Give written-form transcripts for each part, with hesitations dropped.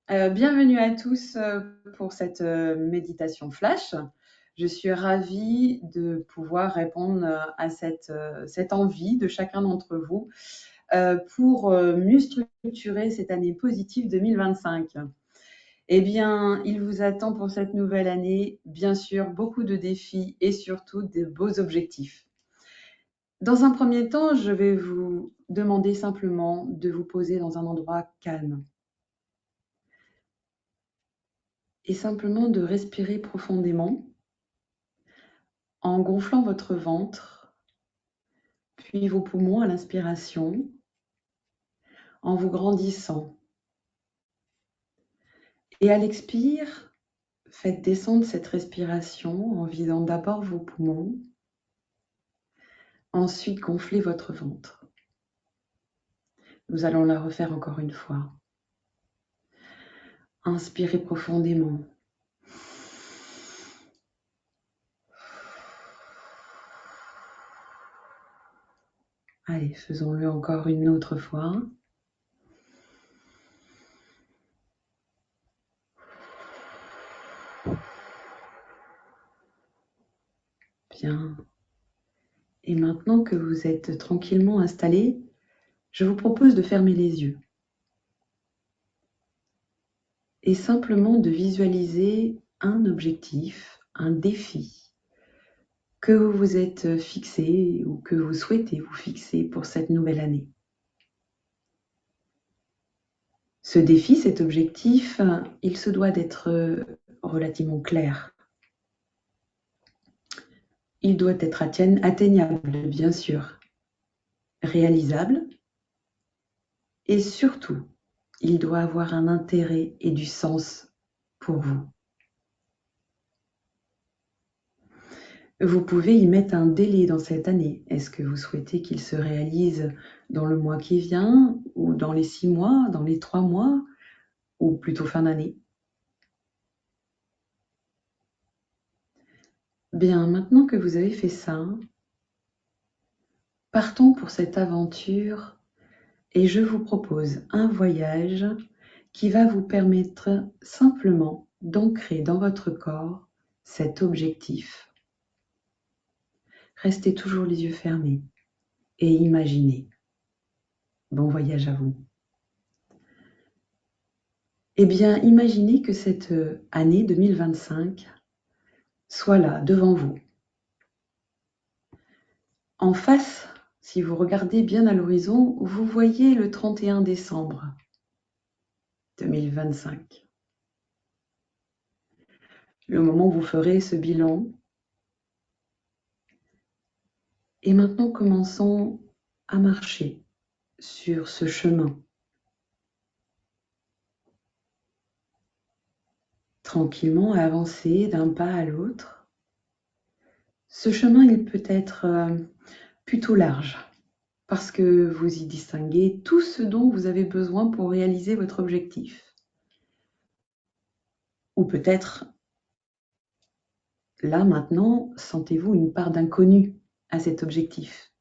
Bienvenue à tous pour cette méditation flash. Je suis ravie de pouvoir répondre à cette envie de chacun d'entre vous pour mieux structurer cette année positive 2025. Eh bien, il vous attend pour cette nouvelle année, bien sûr, beaucoup de défis et surtout de beaux objectifs. Dans un premier temps, je vais vous demander simplement de vous poser dans un endroit calme et simplement de respirer profondément en gonflant votre ventre, puis vos poumons à l'inspiration, en vous grandissant. Et à l'expire, faites descendre cette respiration en vidant d'abord vos poumons, ensuite gonflez votre ventre. Nous allons la refaire encore une fois. Inspirez profondément. Allez, faisons-le encore une autre fois. Bien. Et maintenant que vous êtes tranquillement installé, je vous propose de fermer les yeux et simplement de visualiser un objectif, un défi que vous vous êtes fixé ou que vous souhaitez vous fixer pour cette nouvelle année. Ce défi, cet objectif, il se doit d'être relativement clair. Il doit être atteignable, bien sûr, réalisable et surtout, il doit avoir un intérêt et du sens pour vous. Vous pouvez y mettre un délai dans cette année. Est-ce que vous souhaitez qu'il se réalise dans le mois qui vient, ou dans les 6 mois, dans les 3 mois, ou plutôt fin d'année? Bien, maintenant que vous avez fait ça, partons pour cette aventure et je vous propose un voyage qui va vous permettre simplement d'ancrer dans votre corps cet objectif. Restez toujours les yeux fermés et imaginez. Bon voyage à vous. Eh bien, imaginez que cette année 2025 soit là, devant vous. En face, si vous regardez bien à l'horizon, vous voyez le 31 décembre 2025. Le moment où vous ferez ce bilan. Et maintenant, commençons à marcher sur ce chemin. Tranquillement, à avancer d'un pas à l'autre. Ce chemin, il peut être plutôt large parce que vous y distinguez tout ce dont vous avez besoin pour réaliser votre objectif. Ou peut-être, là maintenant, sentez-vous une part d'inconnu à cet objectif,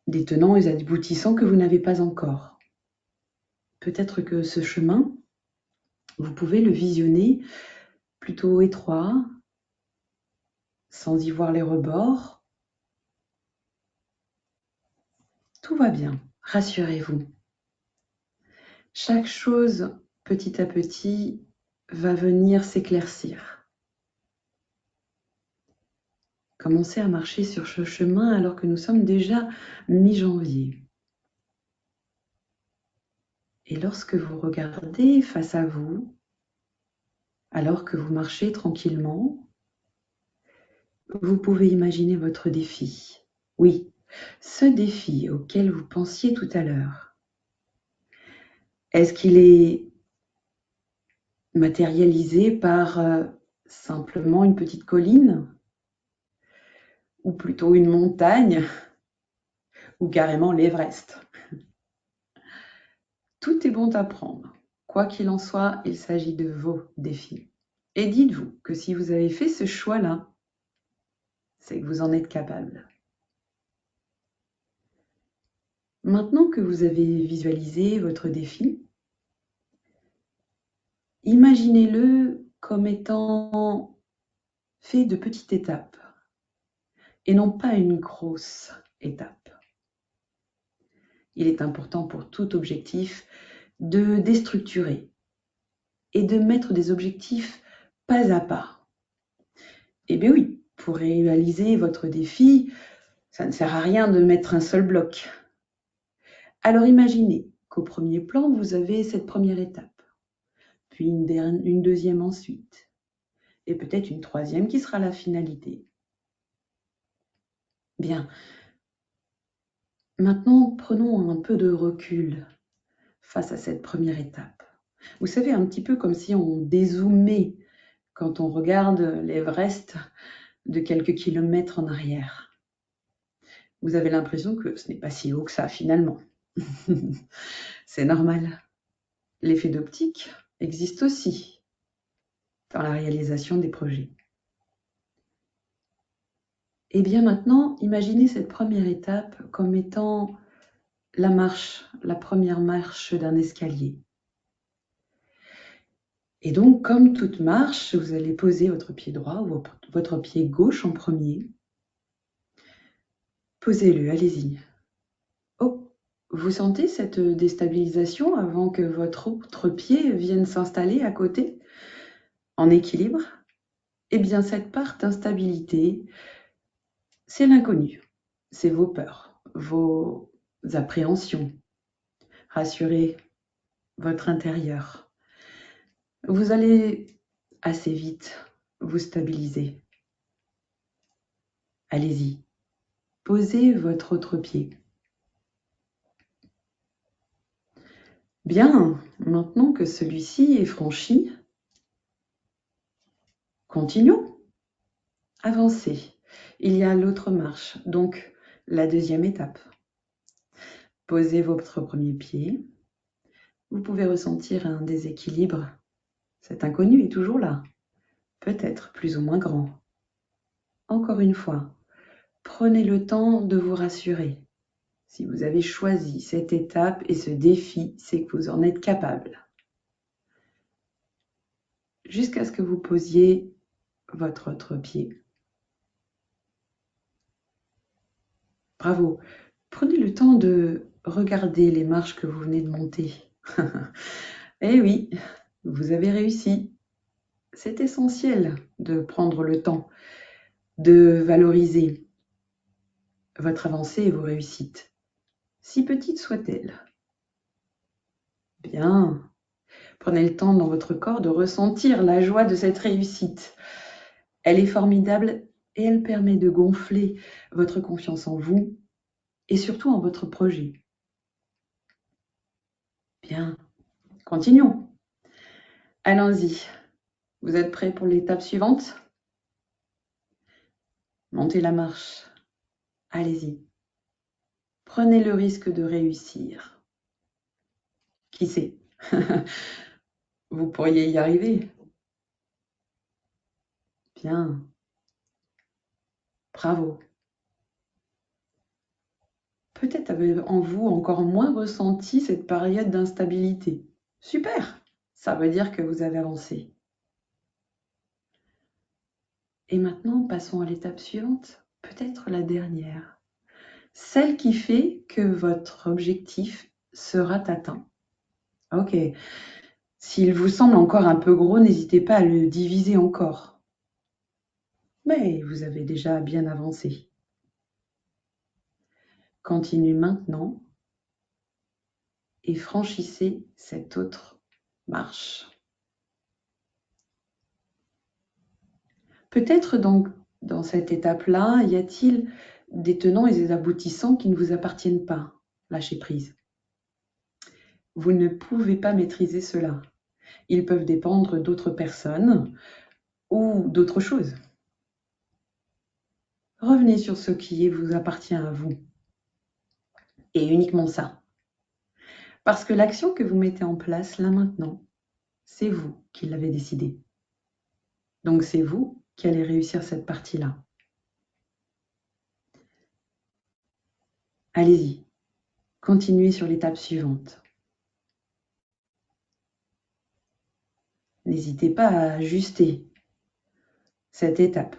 des tenants et aboutissants que vous n'avez pas encore. Peut-être que ce chemin, vous pouvez le visionner plutôt étroit, sans y voir les rebords. Tout va bien, rassurez-vous. Chaque chose, petit à petit, va venir s'éclaircir. Commencez à marcher sur ce chemin alors que nous sommes déjà mi-janvier. Et lorsque vous regardez face à vous, alors que vous marchez tranquillement, vous pouvez imaginer votre défi. Oui, ce défi auquel vous pensiez tout à l'heure. Est-ce qu'il est matérialisé par simplement une petite colline, ou plutôt une montagne, ou carrément l'Everest? Tout est bon à prendre. Quoi qu'il en soit, il s'agit de vos défis. Et dites-vous que si vous avez fait ce choix-là, c'est que vous en êtes capable. Maintenant que vous avez visualisé votre défi, imaginez-le comme étant fait de petites étapes et non pas une grosse étape. Il est important pour tout objectif de déstructurer et de mettre des objectifs pas à pas. Eh bien oui, pour réaliser votre défi, ça ne sert à rien de mettre un seul bloc. Alors imaginez qu'au premier plan, vous avez cette première étape, puis une deuxième ensuite, et peut-être une troisième qui sera la finalité. Bien, maintenant prenons un peu de recul face à cette première étape. Vous savez, un petit peu comme si on dézoomait quand on regarde l'Everest de quelques kilomètres en arrière. Vous avez l'impression que ce n'est pas si haut que ça finalement. C'est normal. L'effet d'optique existe aussi dans la réalisation des projets. Et bien maintenant, imaginez cette première étape comme étant la première marche d'un escalier. Et donc, comme toute marche, vous allez poser votre pied droit ou votre pied gauche en premier. Posez-le, allez-y. Oh, vous sentez cette déstabilisation avant que votre autre pied vienne s'installer à côté, en équilibre? Eh bien, cette part d'instabilité, c'est l'inconnu, c'est vos peurs, vos appréhensions. Rassurez votre intérieur. Vous allez assez vite vous stabiliser. Allez-y, posez votre autre pied. Bien, maintenant que celui-ci est franchi, continuons. Avancez. Il y a l'autre marche, donc la deuxième étape. Posez votre premier pied. Vous pouvez ressentir un déséquilibre. Cet inconnu est toujours là, peut-être plus ou moins grand. Encore une fois, prenez le temps de vous rassurer. Si vous avez choisi cette étape et ce défi, c'est que vous en êtes capable. Jusqu'à ce que vous posiez votre autre pied. Bravo. Prenez le temps de regarder les marches que vous venez de monter. Eh oui, vous avez réussi. C'est essentiel de prendre le temps de valoriser votre avancée et vos réussites, si petites soient-elles. Bien. Prenez le temps dans votre corps de ressentir la joie de cette réussite. Elle est formidable et elle permet de gonfler votre confiance en vous et surtout en votre projet. Bien, continuons. Allons-y. Vous êtes prêts pour l'étape suivante? Montez la marche. Allez-y. Prenez le risque de réussir. Qui sait? Vous pourriez y arriver. Bien. Bravo. Peut-être avez en vous encore moins ressenti cette période d'instabilité. Super! Ça veut dire que vous avez avancé. Et maintenant, passons à l'étape suivante, peut-être la dernière. Celle qui fait que votre objectif sera atteint. Ok. S'il vous semble encore un peu gros, n'hésitez pas à le diviser encore. Mais vous avez déjà bien avancé. Continuez maintenant et franchissez cette autre marche. Peut-être donc dans cette étape-là, y a-t-il des tenants et des aboutissants qui ne vous appartiennent pas? Lâchez prise. Vous ne pouvez pas maîtriser cela. Ils peuvent dépendre d'autres personnes ou d'autres choses. Revenez sur ce qui vous appartient à vous. Et uniquement ça. Parce que l'action que vous mettez en place là maintenant, c'est vous qui l'avez décidé. Donc c'est vous qui allez réussir cette partie-là. Allez-y, continuez sur l'étape suivante. N'hésitez pas à ajuster cette étape.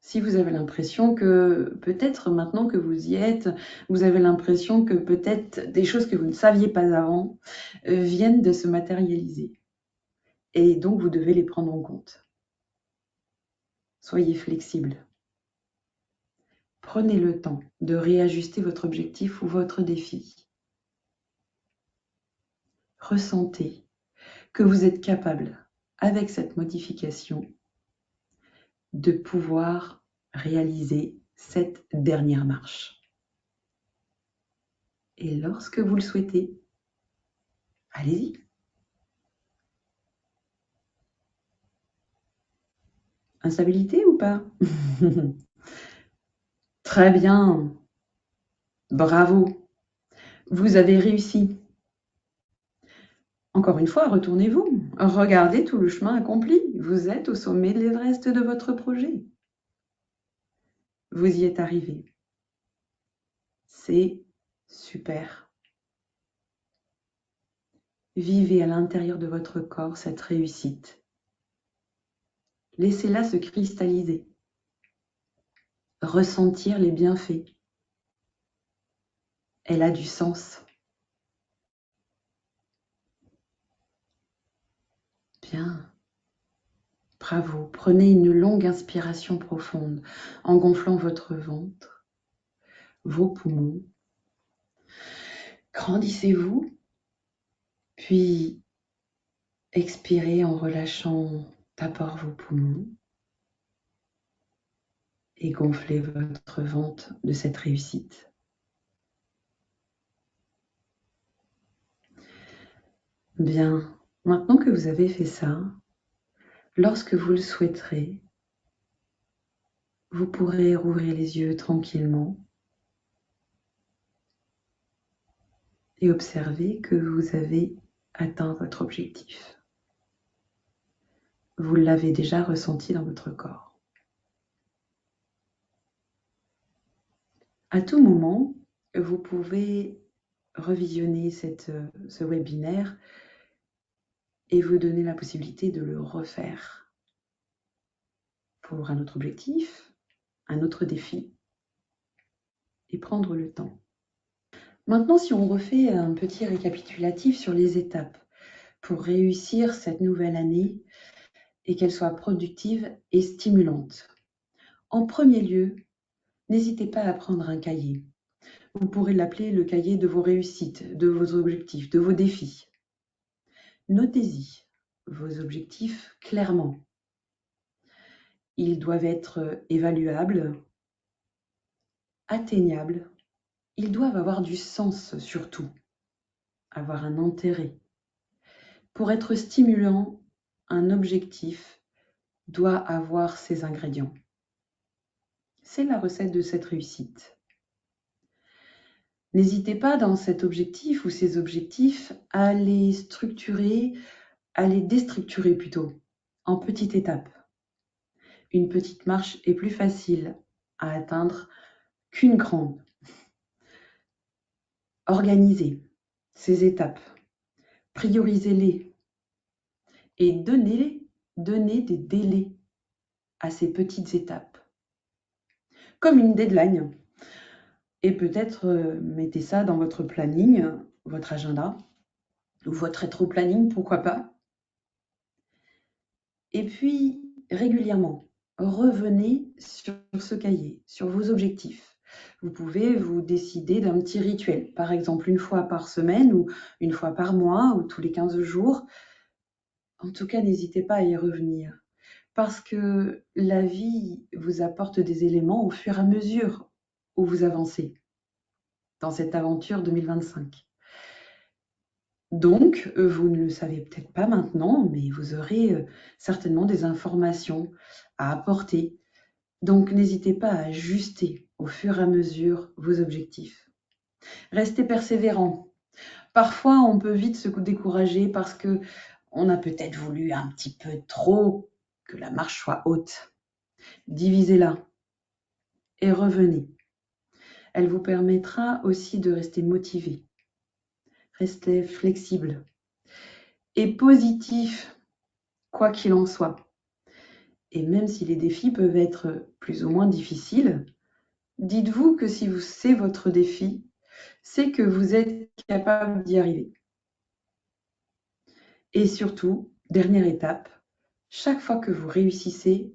Si vous avez l'impression que peut-être maintenant que vous y êtes, vous avez l'impression que peut-être des choses que vous ne saviez pas avant viennent de se matérialiser. Et donc, vous devez les prendre en compte. Soyez flexible. Prenez le temps de réajuster votre objectif ou votre défi. Ressentez que vous êtes capable, avec cette modification, de pouvoir réaliser cette dernière marche. Et lorsque vous le souhaitez, allez-y. Instabilité ou pas? Très bien. Bravo. Vous avez réussi. Encore une fois, retournez-vous. Regardez tout le chemin accompli. Vous êtes au sommet de l'Everest de votre projet. Vous y êtes arrivé. C'est super. Vivez à l'intérieur de votre corps cette réussite. Laissez-la se cristalliser. Ressentir les bienfaits. Elle a du sens. Bien. Bravo. Prenez une longue inspiration profonde en gonflant votre ventre, vos poumons. Grandissez-vous, puis expirez en relâchant d'abord vos poumons et gonflez votre ventre de cette réussite. Bien, maintenant que vous avez fait ça, lorsque vous le souhaiterez, vous pourrez rouvrir les yeux tranquillement et observer que vous avez atteint votre objectif. Vous l'avez déjà ressenti dans votre corps. À tout moment, vous pouvez revisionner ce webinaire et vous donner la possibilité de le refaire pour un autre objectif, un autre défi, et prendre le temps. Maintenant, si on refait un petit récapitulatif sur les étapes pour réussir cette nouvelle année et qu'elle soit productive et stimulante. En premier lieu, n'hésitez pas à prendre un cahier. Vous pourrez l'appeler le cahier de vos réussites, de vos objectifs, de vos défis. Notez-y vos objectifs clairement. Ils doivent être évaluables, atteignables. Ils doivent avoir du sens surtout, avoir un intérêt. Pour être stimulant, un objectif doit avoir ces ingrédients. C'est la recette de cette réussite. N'hésitez pas dans cet objectif ou ces objectifs à les structurer, à les déstructurer plutôt, en petites étapes. Une petite marche est plus facile à atteindre qu'une grande. Organisez ces étapes, priorisez-les et donnez des délais à ces petites étapes, comme une deadline. Et peut-être mettez ça dans votre planning, votre agenda, ou votre rétro-planning, pourquoi pas. Et puis, régulièrement, revenez sur ce cahier, sur vos objectifs. Vous pouvez vous décider d'un petit rituel, par exemple une fois par semaine ou une fois par mois ou tous les 15 jours. En tout cas, n'hésitez pas à y revenir parce que la vie vous apporte des éléments au fur et à mesure où vous avancez dans cette aventure 2025. Donc, vous ne le savez peut-être pas maintenant, mais vous aurez certainement des informations à apporter. Donc, n'hésitez pas à ajuster au fur et à mesure vos objectifs. Restez persévérant. Parfois, on peut vite se décourager parce qu'on a peut-être voulu un petit peu trop que la marche soit haute. Divisez-la et revenez. Elle vous permettra aussi de rester motivé. Restez flexible et positif quoi qu'il en soit. Et même si les défis peuvent être plus ou moins difficiles, dites-vous que si c'est votre défi, c'est que vous êtes capable d'y arriver. Et surtout, dernière étape, chaque fois que vous réussissez,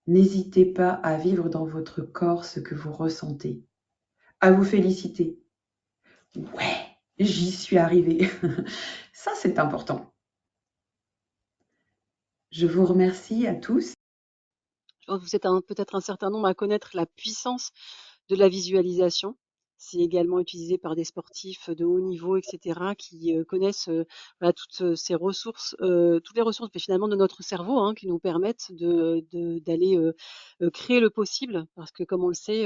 n'hésitez pas à vivre dans votre corps ce que vous ressentez, à vous féliciter. Ouais, j'y suis arrivée. Ça, c'est important. Je vous remercie à tous. Je pense que vous êtes peut-être un certain nombre à connaître la puissance de la visualisation. C'est également utilisé par des sportifs de haut niveau, etc., qui connaissent voilà, ces ressources, toutes les ressources mais finalement de notre cerveau, hein, qui nous permettent d'aller créer le possible. Parce que comme on le sait,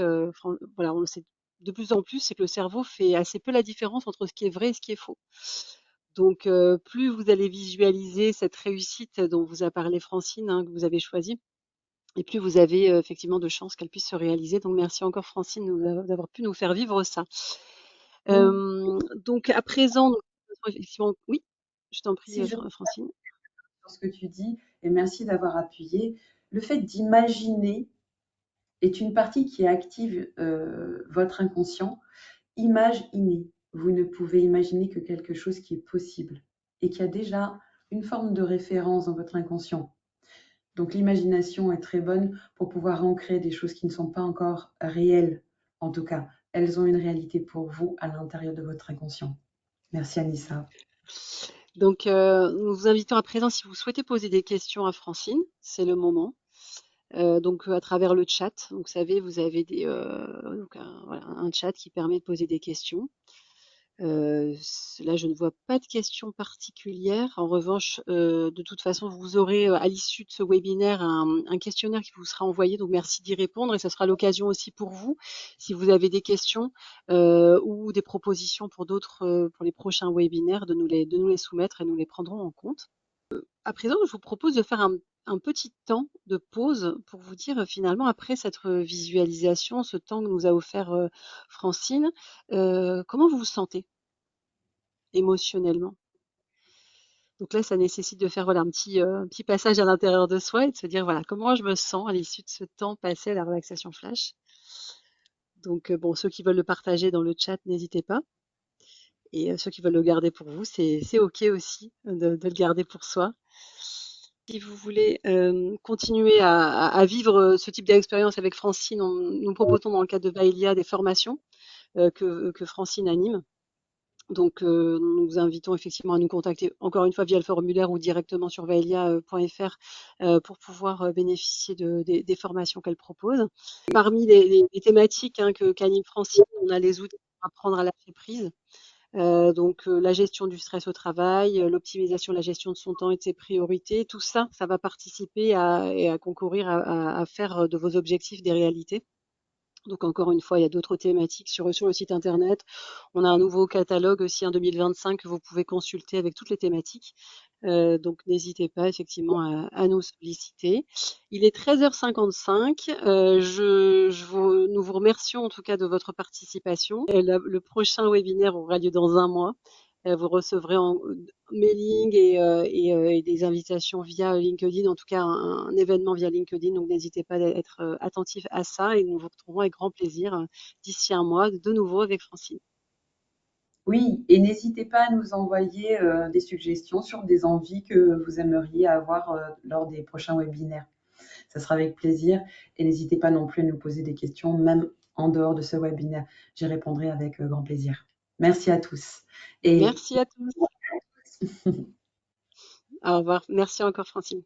voilà, on le sait de plus en plus, c'est que le cerveau fait assez peu la différence entre ce qui est vrai et ce qui est faux. Donc, plus vous allez visualiser cette réussite dont vous a parlé Francine, hein, que vous avez choisie, et plus vous avez effectivement de chances qu'elle puisse se réaliser. Donc merci encore Francine d'avoir pu nous faire vivre ça. Oui, Donc à présent, effectivement, oui, je t'en prie si je Francine. sur ce que tu dis, et merci d'avoir appuyé, le fait d'imaginer est une partie qui active votre inconscient. Image innée. Vous ne pouvez imaginer que quelque chose qui est possible et qui a déjà une forme de référence dans votre inconscient. Donc l'imagination est très bonne pour pouvoir ancrer des choses qui ne sont pas encore réelles. En tout cas, elles ont une réalité pour vous à l'intérieur de votre inconscient. Merci Anissa. Donc nous vous invitons à présent, si vous souhaitez poser des questions à Francine, c'est le moment. Donc à travers le chat, donc, vous savez, vous avez donc voilà, un chat qui permet de poser des questions. Là, je ne vois pas de questions particulières. En revanche, de toute façon, vous aurez à l'issue de ce webinaire un questionnaire qui vous sera envoyé. Donc, merci d'y répondre et ça sera l'occasion aussi pour vous, si vous avez des questions ou des propositions pour pour les prochains webinaires, de nous les soumettre et nous les prendrons en compte. À présent, je vous propose de faire un petit temps de pause pour vous dire finalement, après cette visualisation, ce temps que nous a offert Francine, comment vous vous sentez émotionnellement. Donc là, ça nécessite de faire voilà, un petit passage à l'intérieur de soi et de se dire voilà, comment je me sens à l'issue de ce temps passé à la relaxation flash. Donc bon, ceux qui veulent le partager dans le chat, n'hésitez pas. Et ceux qui veulent le garder pour vous, c'est OK aussi de le garder pour soi. Si vous voulez continuer à vivre ce type d'expérience avec Francine, nous proposons dans le cadre de Vaelia des formations que Francine anime. Donc, nous vous invitons effectivement à nous contacter encore une fois via le formulaire ou directement sur vaelia.fr pour pouvoir bénéficier des formations qu'elle propose. Parmi les thématiques qu'anime Francine, on a les outils pour apprendre à lâcher prise. Donc, la gestion du stress au travail, l'optimisation de la gestion de son temps et de ses priorités, tout ça, ça va participer et à concourir à faire de vos objectifs des réalités. Donc encore une fois, il y a d'autres thématiques sur le site internet. On a un nouveau catalogue aussi en 2025 que vous pouvez consulter avec toutes les thématiques. Donc n'hésitez pas effectivement à nous solliciter. Il est 13h55. Nous vous remercions en tout cas de votre participation. Le prochain webinaire aura lieu dans un mois. Vous recevrez en mailing et des invitations via LinkedIn, en tout cas un événement via LinkedIn. Donc n'hésitez pas à être attentif à ça et nous vous retrouverons avec grand plaisir d'ici un mois de nouveau avec Francine. Oui, et n'hésitez pas à nous envoyer des suggestions sur des envies que vous aimeriez avoir lors des prochains webinaires. Ça sera avec plaisir. Et n'hésitez pas non plus à nous poser des questions, même en dehors de ce webinaire. J'y répondrai avec grand plaisir. Merci à tous. Et Merci à tous. Au revoir. Merci encore Francine.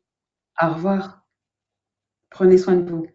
au revoir. Prenez soin de vous.